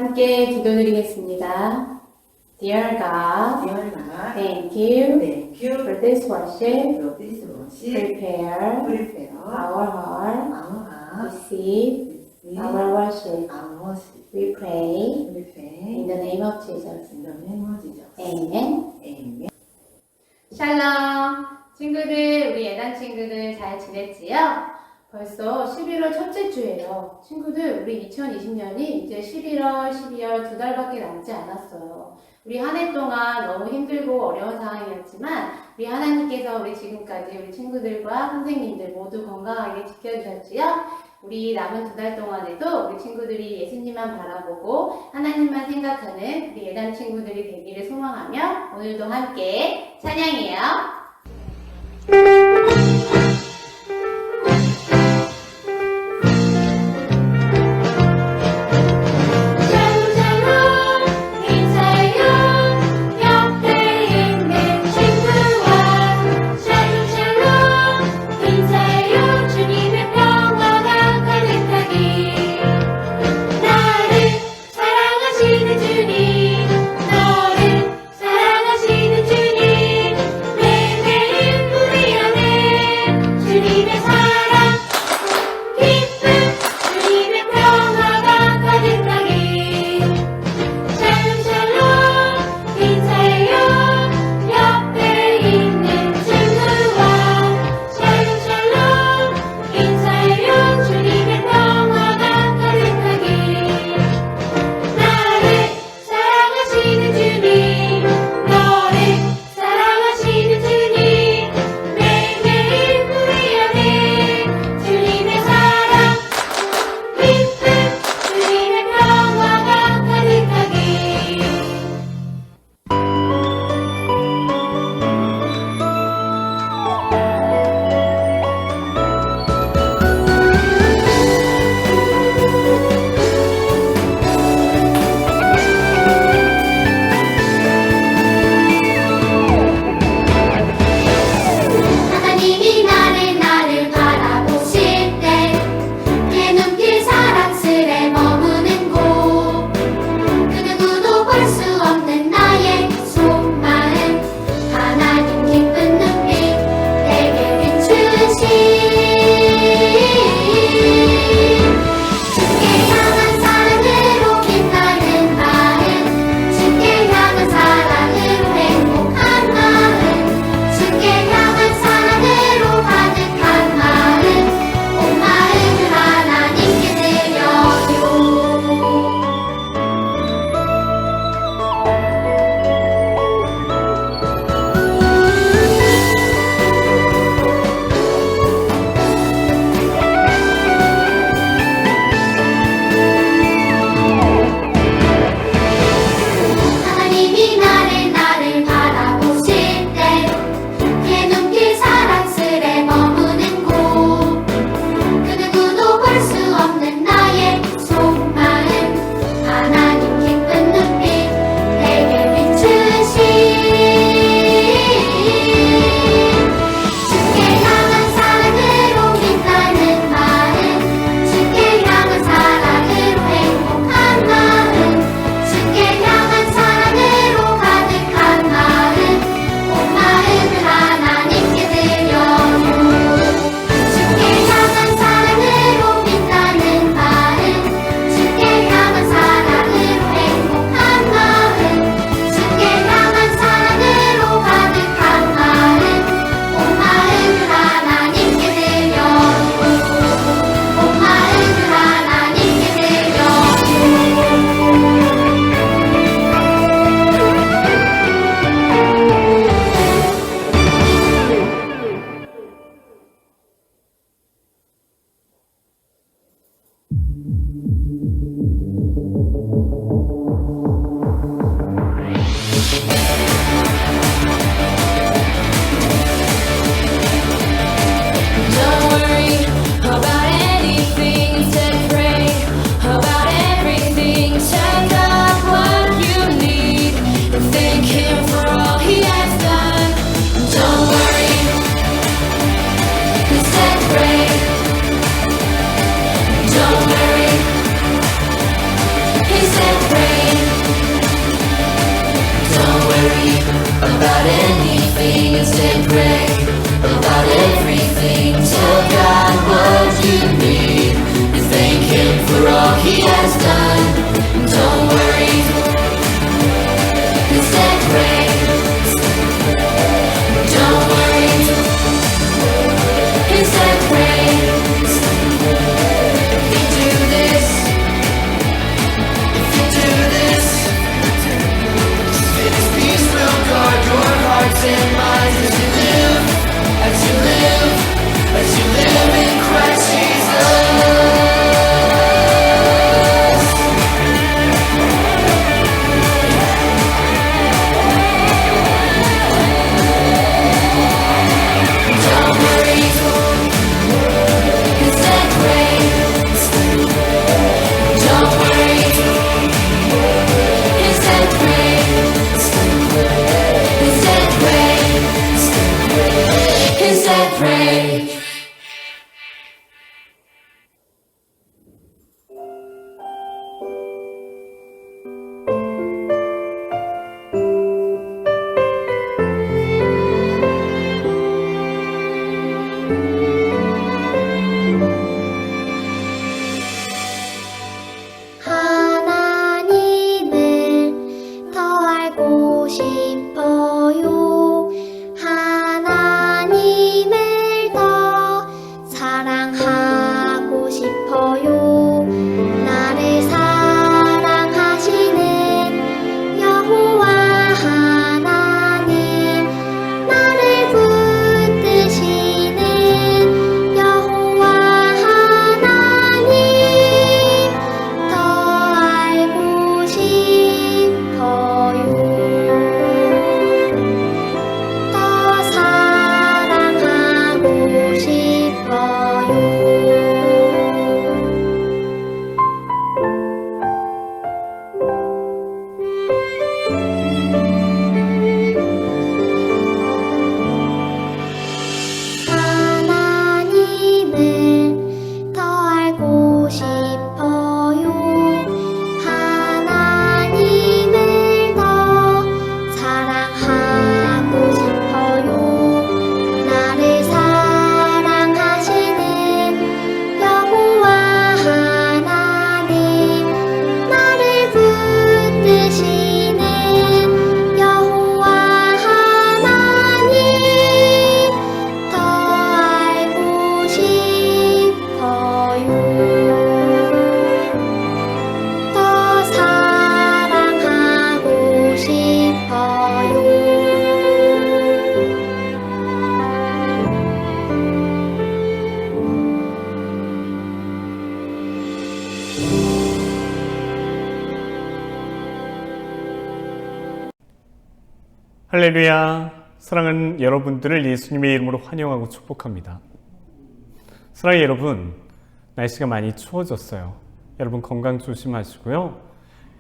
함께 기도드리겠습니다. Dear God, Dear God, thank you thank you for this worship. for this worship. Prepare Prepare our heart, our heart, receive receive our worship. our worship. We pray We in pray the name of Jesus. in the name of Jesus. Amen. Amen. 샬롬! 친구들, 우리 예단 친구들 잘 지냈지요? 벌써 11월 첫째 주예요. 친구들, 우리 2020년이 이제 11월, 12월 두 달밖에 남지 않았어요. 우리 한 해 동안 너무 힘들고 어려운 상황이었지만 우리 하나님께서 우리 지금까지 우리 친구들과 선생님들 모두 건강하게 지켜주셨지요? 우리 남은 두 달 동안에도 우리 친구들이 예수님만 바라보고 하나님만 생각하는 우리 예단 친구들이 되기를 소망하며 오늘도 함께 찬양해요. 너를 사랑하시는 주님 매일매일 우리 안에 할렐루야. 사랑하는 여러분들을 예수님의 이름으로 환영하고 축복합니다. 사랑하는 여러분, 날씨가 많이 추워졌어요. 여러분 건강 조심하시고요.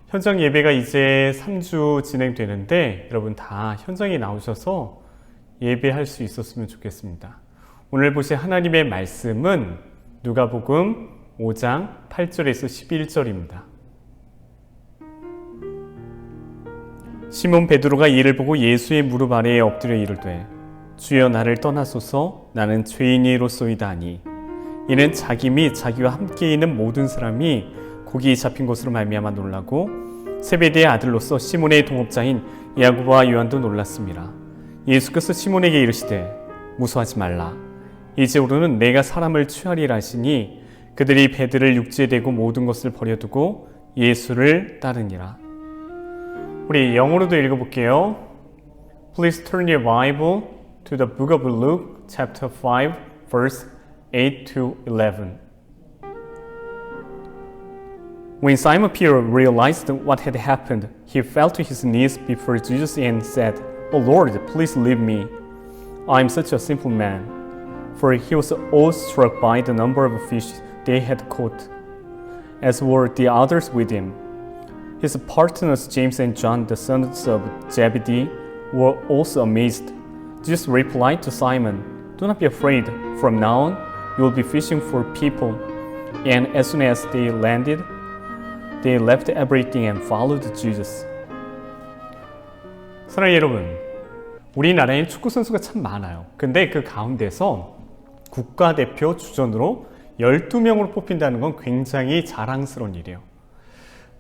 현장 예배가 이제 3주 진행되는데 여러분 다 현장에 나오셔서 예배할 수 있었으면 좋겠습니다. 오늘 보실 하나님의 말씀은 누가복음 5장 8절에서 11절입니다. 시몬 베드로가 이를 보고 예수의 무릎 아래에 엎드려 이르되 주여 나를 떠나소서 나는 죄인이로소이다 하니 이는 자기 및 자기와 함께 있는 모든 사람이 고기 잡힌 것으로 말미암아 놀라고 세베대의 아들로서 시몬의 동업자인 야고보와 요한도 놀랐습니다. 예수께서 시몬에게 이르시되 무서워하지 말라 이제로는 내가 사람을 취하리라 하시니 그들이 배들을 육지에 대고 모든 것을 버려두고 예수를 따르니라. 우리 영어로도 읽어볼게요. Please turn your Bible to the book of Luke, chapter 5, verse 8 to 11. When Simon Peter realized what had happened, he fell to his knees before Jesus and said, "O Lord, please leave me. I am such a simple man." For he was awestruck by the number of fish they had caught, as were the others with him. His partners James and John, the sons of Zebedee, were also amazed. Jesus replied to Simon, "Do not be afraid. From now on, you will be fishing for people." And as soon as they landed, they left everything and followed Jesus. 사랑하는 여러분, 우리나라엔 축구 선수가 참 많아요. 근데 그 가운데서 국가대표 주전으로 12명으로 뽑힌다는 건 굉장히 자랑스러운 일이에요.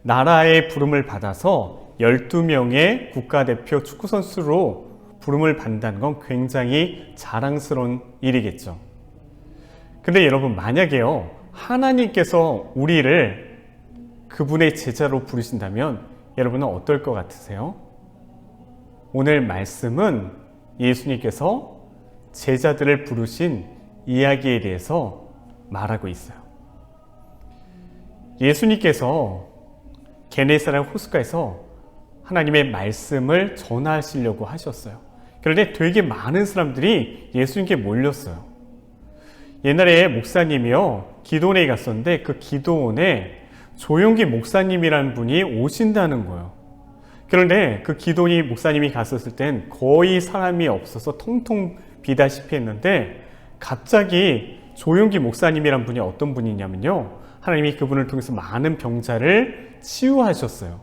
나라의 부름을 받아서 12명의 국가대표 축구선수로 부름을 받는다는 건 굉장히 자랑스러운 일이겠죠. 근데 여러분 만약에요 하나님께서 우리를 그분의 제자로 부르신다면 여러분은 어떨 것 같으세요? 오늘 말씀은 예수님께서 제자들을 부르신 이야기에 대해서 말하고 있어요. 예수님께서 게네사렛 호숫가에서 하나님의 말씀을 전하시려고 하셨어요. 그런데 되게 많은 사람들이 예수님께 몰렸어요. 옛날에 목사님이요 기도원에 갔었는데 그 기도원에 조용기 목사님이라는 분이 오신다는 거예요. 그런데 그 기도원이 목사님이 갔었을 땐 거의 사람이 없어서 통통 비다시피 했는데 갑자기 조용기 목사님이라는 분이 어떤 분이냐면요 하나님이 그분을 통해서 많은 병자를 치유하셨어요.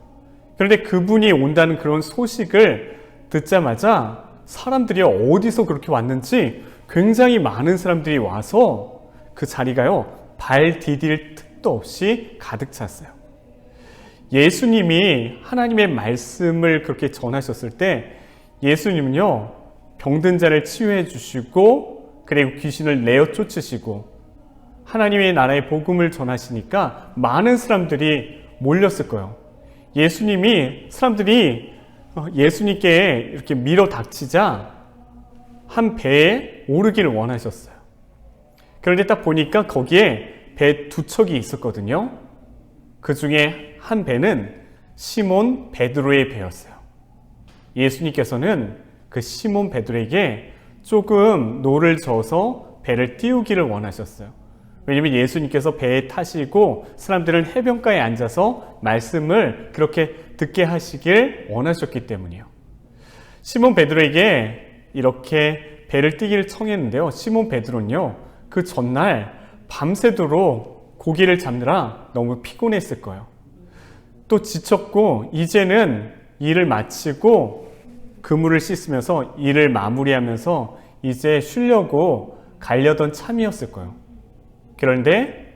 그런데 그분이 온다는 그런 소식을 듣자마자 사람들이 어디서 그렇게 왔는지 굉장히 많은 사람들이 와서 그 자리가요 발 디딜 틈도 없이 가득 찼어요. 예수님이 하나님의 말씀을 그렇게 전하셨을 때 예수님은요 병든 자를 치유해 주시고 그리고 귀신을 내어 쫓으시고 하나님의 나라의 복음을 전하시니까 많은 사람들이 몰렸을 거예요. 사람들이 예수님께 이렇게 밀어 닥치자 한 배에 오르기를 원하셨어요. 그런데 딱 보니까 거기에 배 두 척이 있었거든요. 그 중에 한 배는 시몬 베드로의 배였어요. 예수님께서는 그 시몬 베드로에게 조금 노를 저어서 배를 띄우기를 원하셨어요. 왜냐하면 예수님께서 배에 타시고 사람들은 해변가에 앉아서 말씀을 그렇게 듣게 하시길 원하셨기 때문이에요. 시몬 베드로에게 이렇게 배를 띄기를 청했는데요. 시몬 베드로는요. 그 전날 밤새도록 고기를 잡느라 너무 피곤했을 거예요. 또 지쳤고 이제는 일을 마치고 그물을 씻으면서 일을 마무리하면서 이제 쉬려고 가려던 참이었을 거예요. 그런데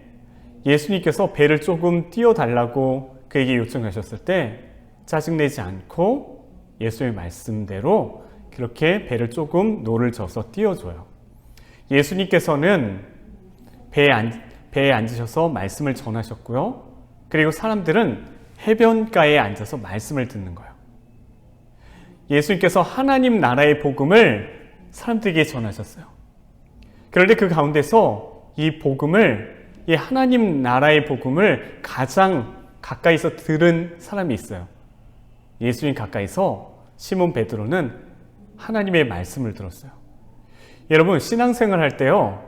예수님께서 배를 조금 띄워달라고 그에게 요청하셨을 때 짜증내지 않고 예수의 말씀대로 그렇게 배를 조금 노를 져서 띄워줘요. 예수님께서는 배에 앉으셔서 말씀을 전하셨고요. 그리고 사람들은 해변가에 앉아서 말씀을 듣는 거예요. 예수님께서 하나님 나라의 복음을 사람들에게 전하셨어요. 그런데 그 가운데서 이 하나님 나라의 복음을 가장 가까이서 들은 사람이 있어요. 예수님 가까이서 시몬 베드로는 하나님의 말씀을 들었어요. 여러분, 신앙생활 할 때요,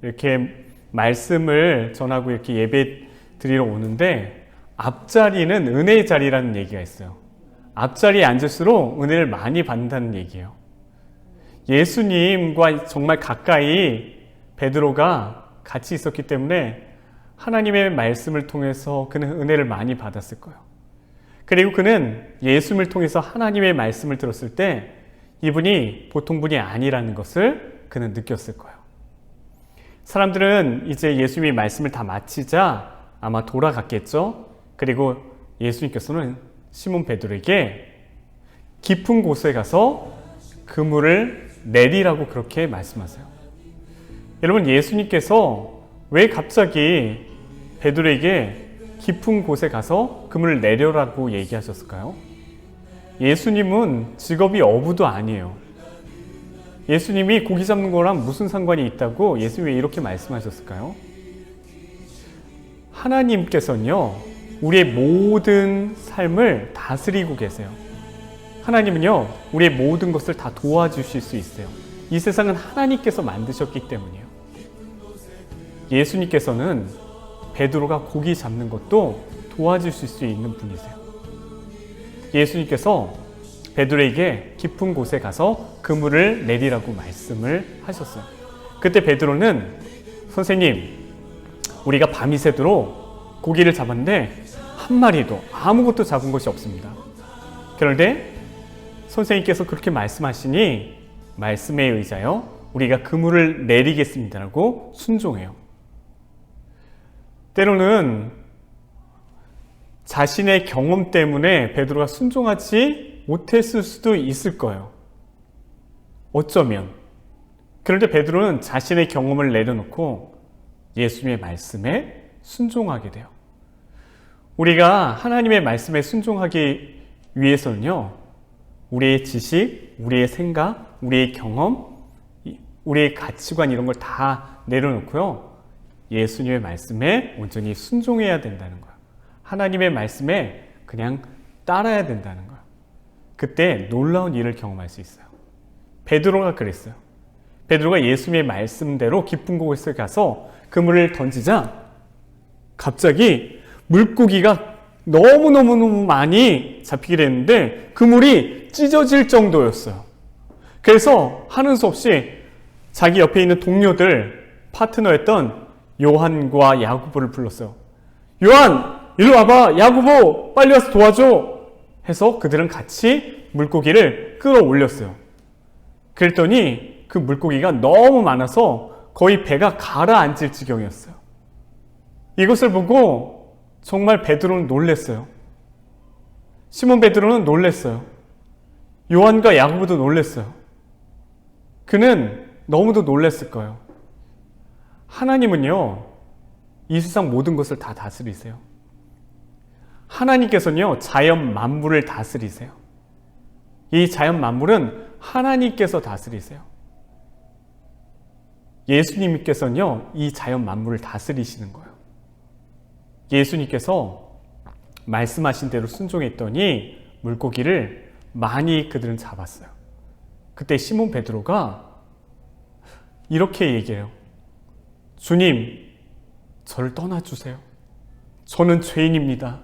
이렇게 말씀을 전하고 이렇게 예배 드리러 오는데 앞자리는 은혜의 자리라는 얘기가 있어요. 앞자리에 앉을수록 은혜를 많이 받는다는 얘기예요. 예수님과 정말 가까이 베드로가 같이 있었기 때문에 하나님의 말씀을 통해서 그는 은혜를 많이 받았을 거예요. 그리고 그는 예수님을 통해서 하나님의 말씀을 들었을 때 이분이 보통 분이 아니라는 것을 그는 느꼈을 거예요. 사람들은 이제 예수님이 말씀을 다 마치자 아마 돌아갔겠죠. 그리고 예수님께서는 시몬 베드로에게 깊은 곳에 가서 그물을 내리라고 그렇게 말씀하세요. 여러분, 예수님께서 왜 갑자기 베드로에게 깊은 곳에 가서 그물을 내려라고 얘기하셨을까요? 예수님은 직업이 어부도 아니에요. 예수님이 고기 잡는 거랑 무슨 상관이 있다고 예수님이 왜 이렇게 말씀하셨을까요? 하나님께서는요, 우리의 모든 삶을 다스리고 계세요. 하나님은요, 우리의 모든 것을 다 도와주실 수 있어요. 이 세상은 하나님께서 만드셨기 때문이에요. 예수님께서는 베드로가 고기 잡는 것도 도와주실 수 있는 분이세요. 예수님께서 베드로에게 깊은 곳에 가서 그물을 내리라고 말씀을 하셨어요. 그때 베드로는 선생님, 우리가 밤이 새도록 고기를 잡았는데 한 마리도 아무것도 잡은 것이 없습니다. 그런데 선생님께서 그렇게 말씀하시니 말씀에 의하여 우리가 그물을 내리겠습니다라고 순종해요. 때로는 자신의 경험 때문에 베드로가 순종하지 못했을 수도 있을 거예요. 어쩌면. 그런데 베드로는 자신의 경험을 내려놓고 예수님의 말씀에 순종하게 돼요. 우리가 하나님의 말씀에 순종하기 위해서는요, 우리의 지식, 우리의 생각, 우리의 경험, 우리의 가치관 이런 걸 다 내려놓고요, 예수님의 말씀에 온전히 순종해야 된다는 거예요. 하나님의 말씀에 그냥 따라야 된다는 거예요. 그때 놀라운 일을 경험할 수 있어요. 베드로가 그랬어요. 베드로가 예수님의 말씀대로 깊은 곳에 가서 그물을 던지자 갑자기 물고기가 너무너무 많이 잡히게 됐는데 그물이 찢어질 정도였어요. 그래서 하는 수 없이 자기 옆에 있는 동료들, 파트너였던 요한과 야고보를 불렀어요. 요한! 일로 와봐! 야고보! 빨리 와서 도와줘! 해서 그들은 같이 물고기를 끌어올렸어요. 그랬더니 그 물고기가 너무 많아서 거의 배가 가라앉을 지경이었어요. 이것을 보고 정말 베드로는 놀랐어요. 시몬 베드로는 놀랐어요. 요한과 야고보도 놀랐어요. 그는 너무도 놀랐을 거예요. 하나님은요, 이 세상 모든 것을 다 다스리세요. 하나님께서는요, 자연 만물을 다스리세요. 이 자연 만물은 하나님께서 다스리세요. 예수님께서는요, 이 자연 만물을 다스리시는 거예요. 예수님께서 말씀하신 대로 순종했더니 물고기를 많이 그들은 잡았어요. 그때 시몬 베드로가 이렇게 얘기해요. 주님, 저를 떠나주세요. 저는 죄인입니다.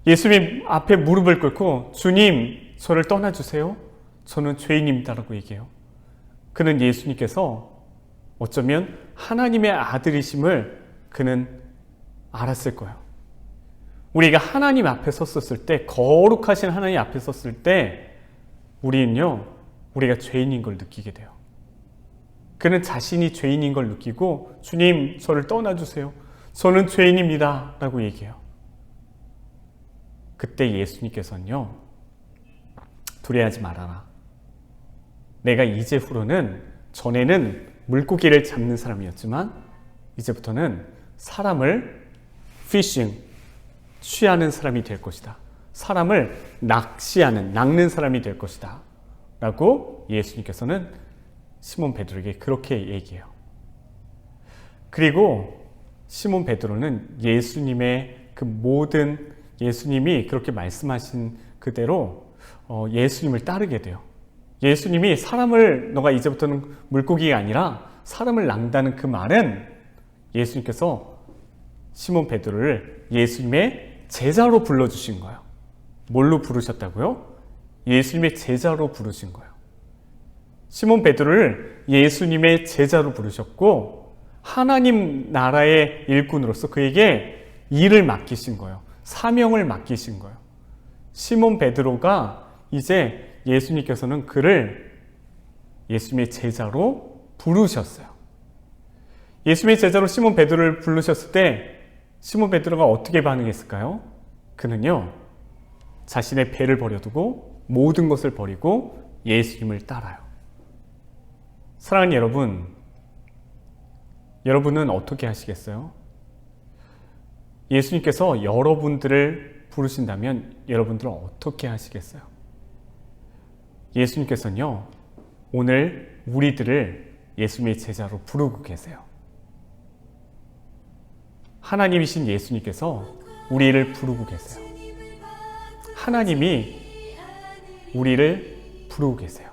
예수님 앞에 무릎을 꿇고 주님, 저를 떠나주세요. 저는 죄인입니다라고 얘기해요. 그는 예수님께서 어쩌면 하나님의 아들이심을 그는 알았을 거예요. 우리가 하나님 앞에 섰을 때, 거룩하신 하나님 앞에 섰을 때 우리는요, 우리가 죄인인 걸 느끼게 돼요. 그는 자신이 죄인인 걸 느끼고 주님, 저를 떠나주세요. 저는 죄인입니다 라고 얘기해요. 그때 예수님께서는요, 두려워하지 말아라. 내가 이제후로는, 전에는 물고기를 잡는 사람이었지만 이제부터는 사람을 피싱, 취하는 사람이 될 것이다. 사람을 낚는 사람이 될 것이다 라고 예수님께서는 시몬 베드로에게 그렇게 얘기해요. 그리고 시몬 베드로는 예수님의 그 모든, 예수님이 그렇게 말씀하신 그대로 예수님을 따르게 돼요. 예수님이 너가 이제부터는 물고기가 아니라 사람을 낚는다는 그 말은 예수님께서 시몬 베드로를 예수님의 제자로 불러주신 거예요. 뭘로 부르셨다고요? 예수님의 제자로 부르신 거예요. 시몬 베드로를 예수님의 제자로 부르셨고 하나님 나라의 일꾼으로서 그에게 일을 맡기신 거예요. 사명을 맡기신 거예요. 시몬 베드로가 이제 예수님께서는 그를 예수님의 제자로 부르셨어요. 예수님의 제자로 시몬 베드로를 부르셨을 때 시몬 베드로가 어떻게 반응했을까요? 그는요, 자신의 배를 버려두고 모든 것을 버리고 예수님을 따라요. 사랑하는 여러분, 여러분은 어떻게 하시겠어요? 예수님께서 여러분들을 부르신다면 여러분들은 어떻게 하시겠어요? 예수님께서는요, 오늘 우리들을 예수님의 제자로 부르고 계세요. 하나님이신 예수님께서 우리를 부르고 계세요. 하나님이 우리를 부르고 계세요.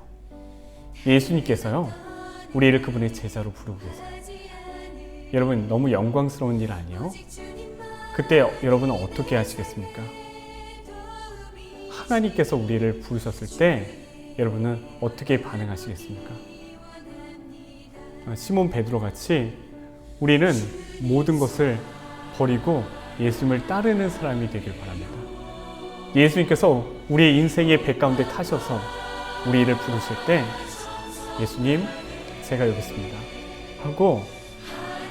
예수님께서요, 우리를 그분의 제자로 부르고 계세요. 여러분, 너무 영광스러운 일 아니에요? 그때 여러분은 어떻게 하시겠습니까? 하나님께서 우리를 부르셨을 때 여러분은 어떻게 반응하시겠습니까? 시몬 베드로 같이 우리는 모든 것을 버리고 예수님을 따르는 사람이 되길 바랍니다. 예수님께서 우리의 인생의 배 가운데 타셔서 우리를 부르실 때 예수님, 제가 여기 있습니다 하고,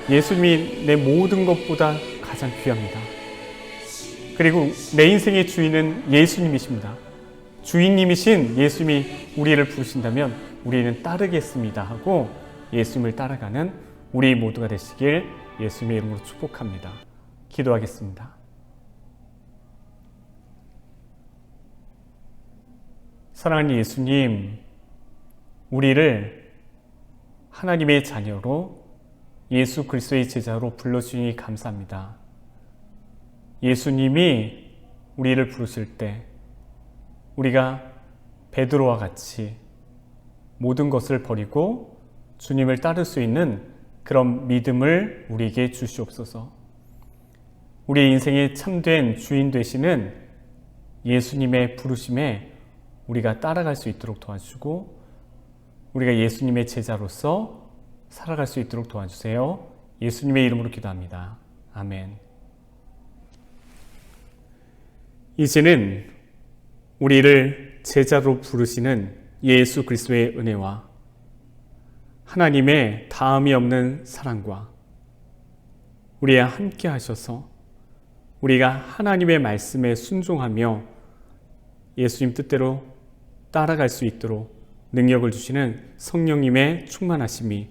예수님이 내 모든 것보다 가장 귀합니다. 그리고 내 인생의 주인은 예수님이십니다. 주인님이신 예수님이 우리를 부르신다면 우리는 따르겠습니다 하고 예수님을 따라가는 우리 모두가 되시길 예수님의 이름으로 축복합니다. 기도하겠습니다. 사랑하는 예수님, 우리를 하나님의 자녀로 예수 그리스도의 제자로 불러주시니 감사합니다. 예수님이 우리를 부르실 때 우리가 베드로와 같이 모든 것을 버리고 주님을 따를 수 있는 그런 믿음을 우리에게 주시옵소서. 우리의 인생의 참된 주인 되시는 예수님의 부르심에 우리가 따라갈 수 있도록 도와주시고 우리가 예수님의 제자로서 살아갈 수 있도록 도와주세요. 예수님의 이름으로 기도합니다. 아멘. 이제는 우리를 제자로 부르시는 예수 그리스도의 은혜와 하나님의 다함이 없는 사랑과 우리와 함께 하셔서 우리가 하나님의 말씀에 순종하며 예수님 뜻대로 따라갈 수 있도록 능력을 주시는 성령님의 충만하심이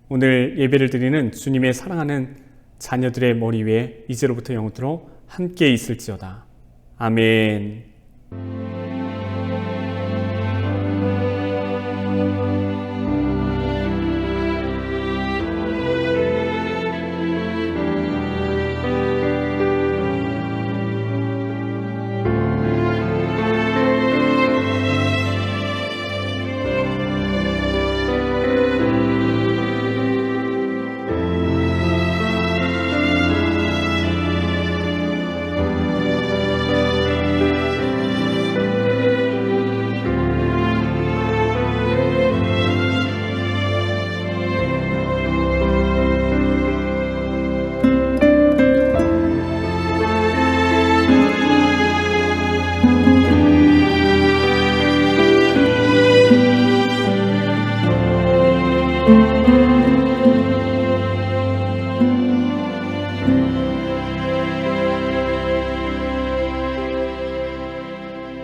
오늘 예배를 드리는 주님의 사랑하는 자녀들의 머리 위에 이제로부터 영원토록 함께 있을지어다. 아멘.